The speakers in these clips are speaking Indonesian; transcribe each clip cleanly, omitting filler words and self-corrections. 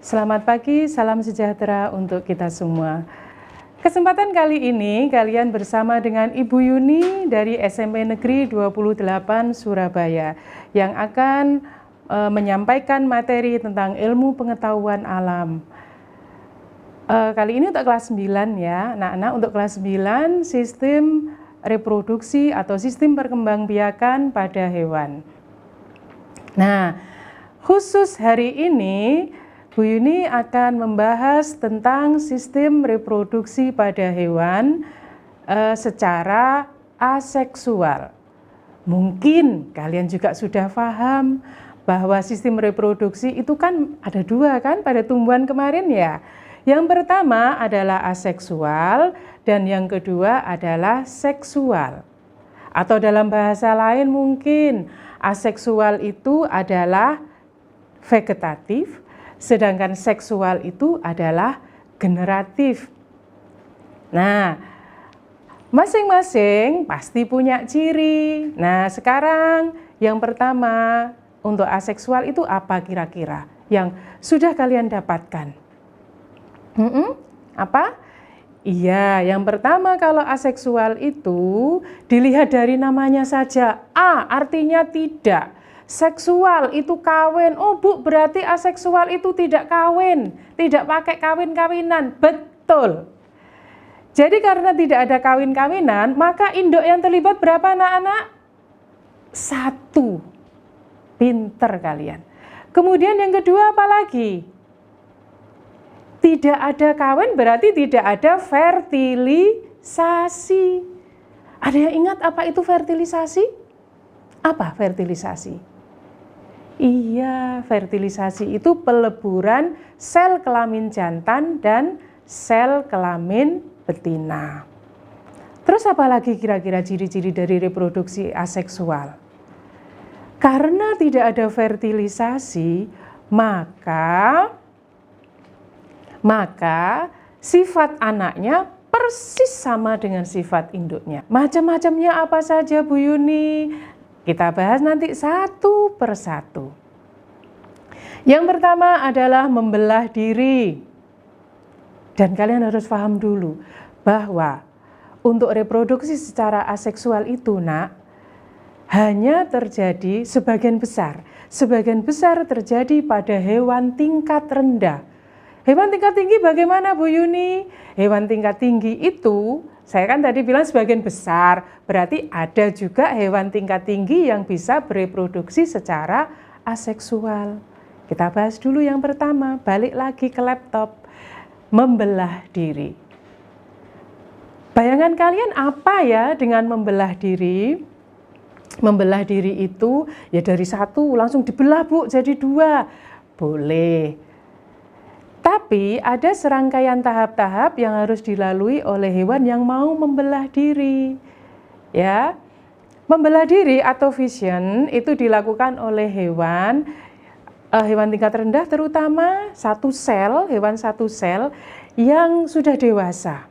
Selamat pagi, salam sejahtera untuk kita semua. Kesempatan kali ini kalian bersama dengan Ibu Yuni dari SMP Negeri 28 Surabaya yang akan menyampaikan materi tentang ilmu pengetahuan alam. Kali ini untuk kelas 9 ya, anak-anak, untuk kelas 9 sistem reproduksi atau sistem perkembangbiakan pada hewan. Nah, khusus hari ini Bu Yuni akan membahas tentang sistem reproduksi pada hewan secara aseksual. Mungkin kalian juga sudah paham bahwa sistem reproduksi itu kan ada dua kan pada tumbuhan kemarin ya. Yang pertama adalah aseksual dan yang kedua adalah seksual. Atau dalam bahasa lain mungkin aseksual itu adalah vegetatif, sedangkan seksual itu adalah generatif. Nah, masing-masing pasti punya ciri. Nah, sekarang yang pertama untuk aseksual itu apa kira-kira yang sudah kalian dapatkan? Apa? Iya, yang pertama kalau aseksual itu dilihat dari namanya saja. A artinya tidak. Seksual itu kawin. Oh Bu, berarti aseksual itu tidak kawin, tidak pakai kawin-kawinan. Betul. Jadi karena tidak ada kawin-kawinan, maka induk yang terlibat berapa anak-anak? 1. Pinter kalian. Kemudian yang kedua apa lagi? Tidak ada kawin berarti tidak ada fertilisasi. Ada yang ingat apa itu fertilisasi? Apa fertilisasi? Iya, fertilisasi itu peleburan sel kelamin jantan dan sel kelamin betina. Terus apa lagi kira-kira ciri-ciri dari reproduksi aseksual? Karena tidak ada fertilisasi, maka sifat anaknya persis sama dengan sifat induknya. Macam-macamnya apa saja Bu Yuni? Kita bahas nanti satu persatu. Yang pertama adalah membelah diri. Dan kalian harus paham dulu bahwa untuk reproduksi secara aseksual itu hanya terjadi sebagian besar. Sebagian besar terjadi pada hewan tingkat rendah. Hewan tingkat tinggi bagaimana Bu Yuni? Hewan tingkat tinggi itu, saya kan tadi bilang sebagian besar, berarti ada juga hewan tingkat tinggi yang bisa bereproduksi secara aseksual. Kita bahas dulu yang pertama, balik lagi ke laptop, membelah diri. Bayangan kalian apa ya dengan membelah diri? Membelah diri itu ya dari 1 langsung dibelah Bu jadi 2, boleh. Tapi ada serangkaian tahap-tahap yang harus dilalui oleh hewan yang mau membelah diri. Ya. Membelah diri atau fission itu dilakukan oleh hewan tingkat rendah, terutama hewan satu sel yang sudah dewasa.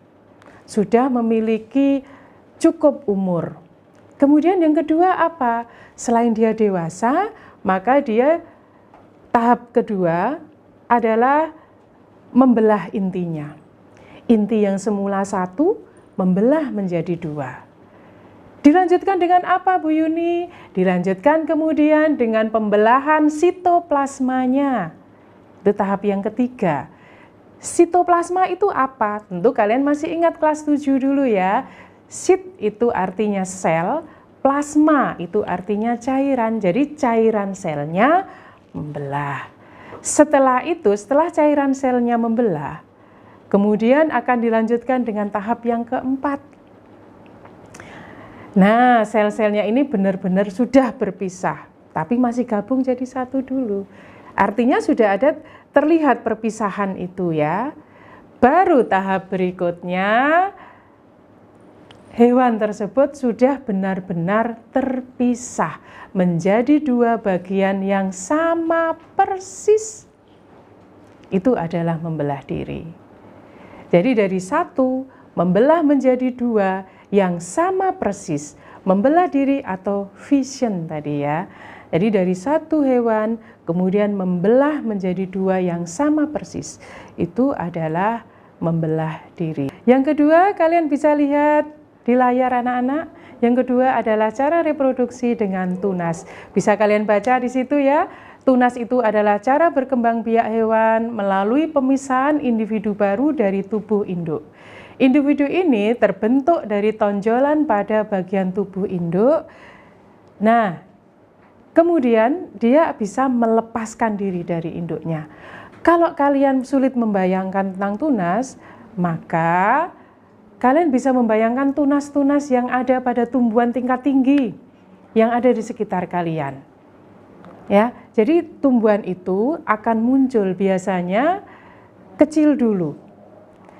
Sudah memiliki cukup umur. Kemudian yang kedua apa? Selain dia dewasa, maka dia tahap kedua adalah membelah intinya. Inti yang semula 1 membelah menjadi 2. Dilanjutkan dengan apa Bu Yuni? Dilanjutkan kemudian dengan pembelahan sitoplasmanya. Itu tahap yang ketiga. Sitoplasma itu apa? Tentu kalian masih ingat kelas 7 dulu ya. Sit itu artinya sel, plasma itu artinya cairan. Jadi cairan selnya membelah. Setelah itu, setelah cairan selnya membelah, kemudian akan dilanjutkan dengan tahap yang keempat. Nah, sel-selnya ini benar-benar sudah berpisah, tapi masih gabung jadi satu dulu. Artinya sudah ada terlihat perpisahan itu ya. Baru tahap berikutnya, hewan tersebut sudah benar-benar terpisah menjadi 2 bagian yang sama persis. Itu adalah membelah diri. Jadi dari 1 membelah menjadi 2 yang sama persis, membelah diri atau fission tadi ya. Jadi dari satu hewan kemudian membelah menjadi dua yang sama persis. Itu adalah membelah diri. Yang kedua, kalian bisa lihat di layar anak-anak. Yang kedua adalah cara reproduksi dengan tunas. Bisa kalian baca di situ ya. Tunas itu adalah cara berkembang biak hewan melalui pemisahan individu baru dari tubuh induk. Individu ini terbentuk dari tonjolan pada bagian tubuh induk. Nah, kemudian dia bisa melepaskan diri dari induknya. Kalau kalian sulit membayangkan tentang tunas, maka kalian bisa membayangkan tunas-tunas yang ada pada tumbuhan tingkat tinggi yang ada di sekitar kalian. Ya, jadi tumbuhan itu akan muncul biasanya kecil dulu.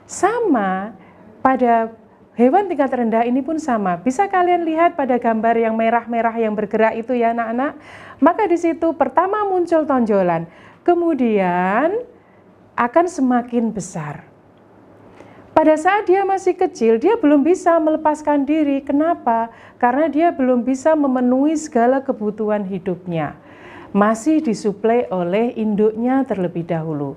Sama pada hewan tingkat rendah ini pun sama. Bisa kalian lihat pada gambar yang merah-merah yang bergerak itu ya anak-anak. Maka di situ pertama muncul tonjolan, kemudian akan semakin besar. Pada saat dia masih kecil, dia belum bisa melepaskan diri. Kenapa? Karena dia belum bisa memenuhi segala kebutuhan hidupnya. Masih disuplai oleh induknya terlebih dahulu.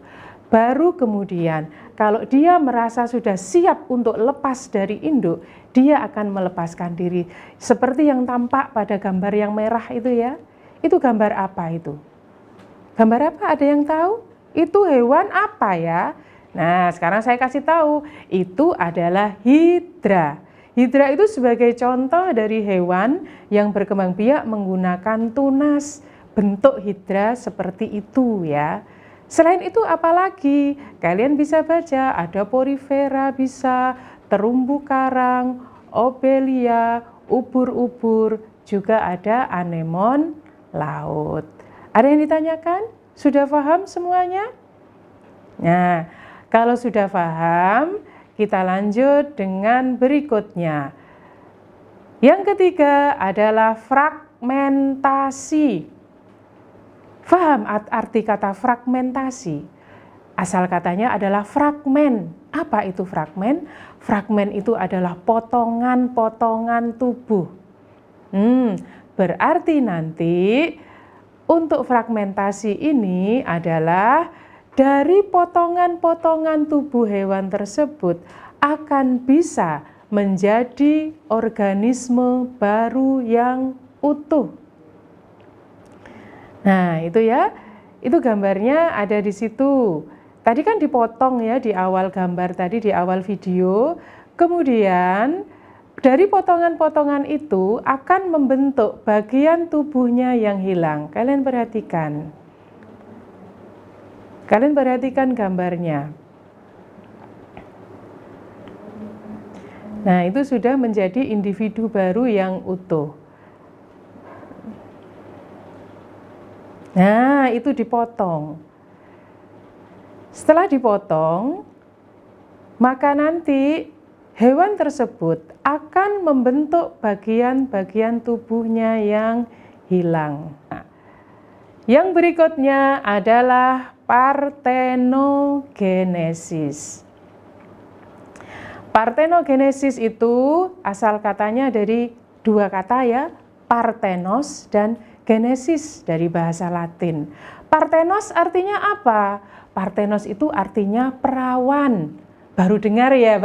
Baru kemudian, kalau dia merasa sudah siap untuk lepas dari induk, dia akan melepaskan diri. Seperti yang tampak pada gambar yang merah itu ya. Itu gambar apa itu? Gambar apa? Ada yang tahu? Itu hewan apa ya? Nah, sekarang saya kasih tahu. Itu adalah hidra. Hidra itu sebagai contoh dari hewan yang berkembang biak menggunakan tunas. Bentuk hidra seperti itu ya. Selain itu apalagi? Kalian bisa baca, ada porifera bisa, terumbu karang, obelia, ubur-ubur, juga ada anemon laut. Ada yang ditanyakan? Sudah paham semuanya? Nah, kalau sudah paham, kita lanjut dengan berikutnya. Yang ketiga adalah fragmentasi. Paham arti kata fragmentasi? Asal katanya adalah fragmen. Apa itu fragmen? Fragmen itu adalah potongan-potongan tubuh. Berarti nanti untuk fragmentasi ini adalah dari potongan-potongan tubuh hewan tersebut akan bisa menjadi organisme baru yang utuh. Nah, itu ya, itu gambarnya ada di situ. Tadi kan dipotong ya di awal gambar tadi, di awal video. Kemudian dari potongan-potongan itu akan membentuk bagian tubuhnya yang hilang. Kalian perhatikan. Kalian perhatikan gambarnya. Nah, itu sudah menjadi individu baru yang utuh. Nah, itu dipotong. Setelah dipotong, maka nanti hewan tersebut akan membentuk bagian-bagian tubuhnya yang hilang. Nah, yang berikutnya adalah partenogenesis. Partenogenesis itu asal katanya dari dua kata ya, parthenos dan genesis dari bahasa Latin. Parthenos artinya apa? Parthenos itu artinya perawan. Baru dengar ya.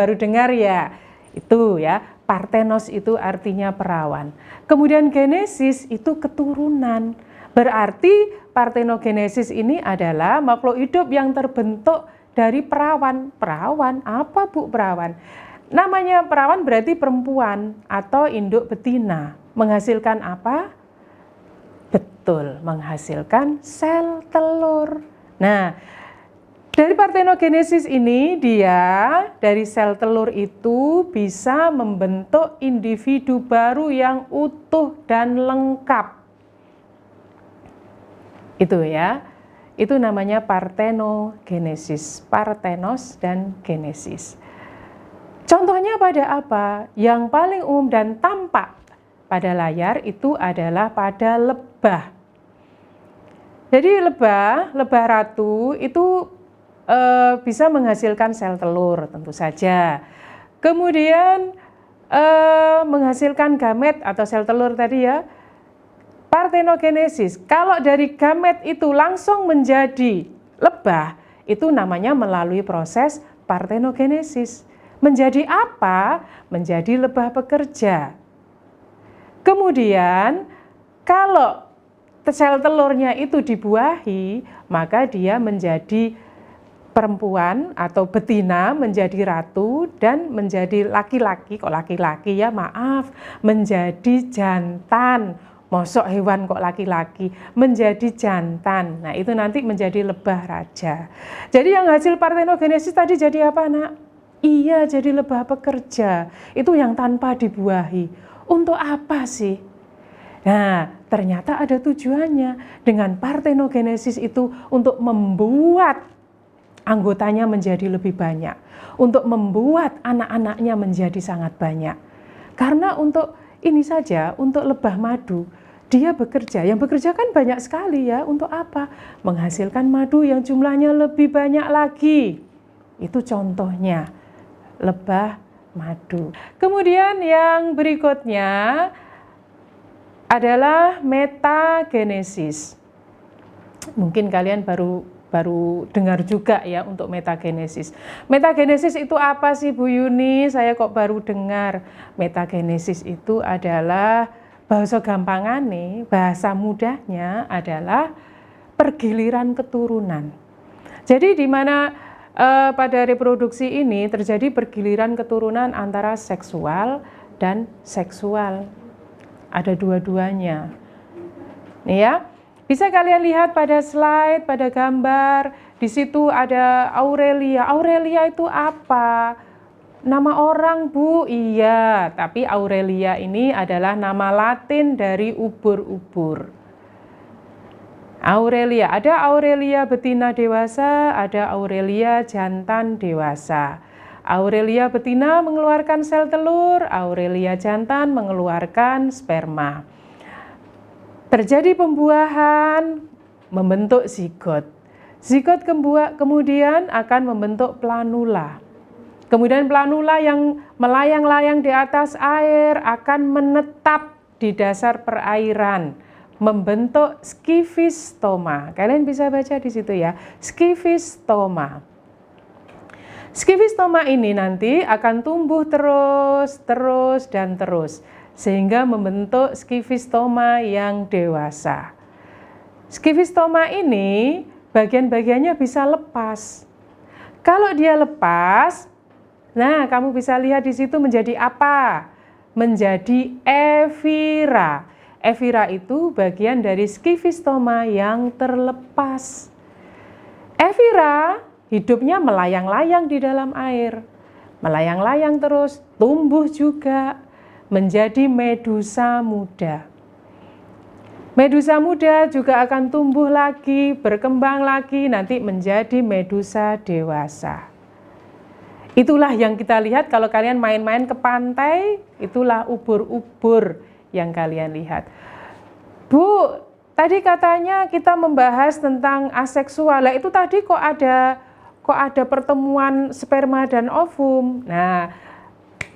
Itu ya, parthenos itu artinya perawan. Kemudian genesis itu keturunan. Berarti parthenogenesis ini adalah makhluk hidup yang terbentuk dari perawan. Perawan, apa Bu perawan? Namanya perawan berarti perempuan atau induk betina. Menghasilkan apa? Betul, menghasilkan sel telur. Nah, dari parthenogenesis ini dia dari sel telur itu bisa membentuk individu baru yang utuh dan lengkap. Itu ya, itu namanya parthenogenesis, parthenos dan genesis. Contohnya pada apa? Yang paling umum dan tampak pada layar itu adalah pada lebah. Jadi lebah ratu itu bisa menghasilkan sel telur tentu saja. Kemudian menghasilkan gamet atau sel telur tadi ya. Partenogenesis, kalau dari gamet itu langsung menjadi lebah, itu namanya melalui proses partenogenesis. Menjadi apa? Menjadi lebah pekerja. Kemudian, kalau sel telurnya itu dibuahi, maka dia menjadi perempuan atau betina, menjadi ratu, dan menjadi laki-laki, kok laki-laki ya maaf, menjadi jantan. Mosok hewan kok laki-laki, menjadi jantan. Nah itu nanti menjadi lebah raja. Jadi yang hasil partenogenesis tadi jadi apa, Nak? Iya, jadi lebah pekerja. Itu yang tanpa dibuahi. Untuk apa sih? Nah, ternyata ada tujuannya. Dengan partenogenesis itu untuk membuat anggotanya menjadi lebih banyak. Untuk membuat anak-anaknya menjadi sangat banyak. Karena untuk ini saja, untuk lebah madu, dia bekerja. Yang bekerja kan banyak sekali ya. Untuk apa? Menghasilkan madu yang jumlahnya lebih banyak lagi. Itu contohnya, lebah madu. Kemudian yang berikutnya adalah metagenesis. Mungkin kalian baru dengar juga ya untuk metagenesis. Metagenesis itu apa sih Bu Yuni? Saya kok baru dengar. Metagenesis itu adalah bahasa gampangane, bahasa mudahnya adalah pergiliran keturunan. Jadi di mana pada reproduksi ini terjadi pergiliran keturunan antara seksual dan seksual. Ada dua-duanya. Nih ya. Bisa kalian lihat pada slide, pada gambar, di situ ada Aurelia. Aurelia itu apa? Nama orang, Bu? Iya, tapi Aurelia ini adalah nama Latin dari ubur-ubur. Aurelia, ada Aurelia betina dewasa, ada Aurelia jantan dewasa. Aurelia betina mengeluarkan sel telur, Aurelia jantan mengeluarkan sperma. Terjadi pembuahan, membentuk zigot. Zigot kemudian akan membentuk planula. Kemudian planula yang melayang-layang di atas air akan menetap di dasar perairan, membentuk skifistoma. Kalian bisa baca di situ ya, skifistoma. Skifistoma ini nanti akan tumbuh terus, sehingga membentuk skifistoma yang dewasa. Skifistoma ini bagian-bagiannya bisa lepas. Kalau dia lepas, nah kamu bisa lihat di situ menjadi apa? Menjadi evira. Evira itu bagian dari skifistoma yang terlepas. Evira hidupnya melayang-layang di dalam air. Melayang-layang terus, tumbuh juga. Menjadi medusa muda. Medusa muda juga akan tumbuh lagi, berkembang lagi, nanti menjadi medusa dewasa. Itulah yang kita lihat kalau kalian main-main ke pantai, itulah ubur-ubur yang kalian lihat. Bu, tadi katanya kita membahas tentang aseksual. Lah itu tadi kok ada pertemuan sperma dan ovum. Nah,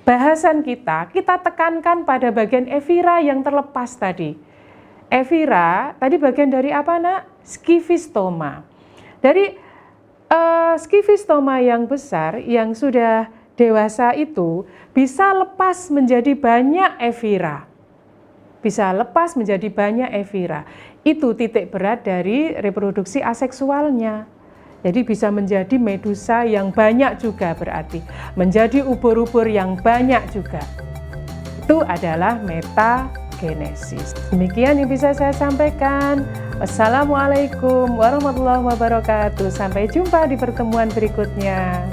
bahasan kita tekankan pada bagian evira yang terlepas tadi. Evira tadi bagian dari apa, Nak? Skifistoma. Dari skifistoma yang besar, yang sudah dewasa itu bisa lepas menjadi banyak evira. Bisa lepas menjadi banyak evira. Itu titik berat dari reproduksi aseksualnya. Jadi bisa menjadi medusa yang banyak juga berarti. Menjadi ubur-ubur yang banyak juga. Itu adalah metagenesis. Demikian yang bisa saya sampaikan. Wassalamualaikum warahmatullahi wabarakatuh. Sampai jumpa di pertemuan berikutnya.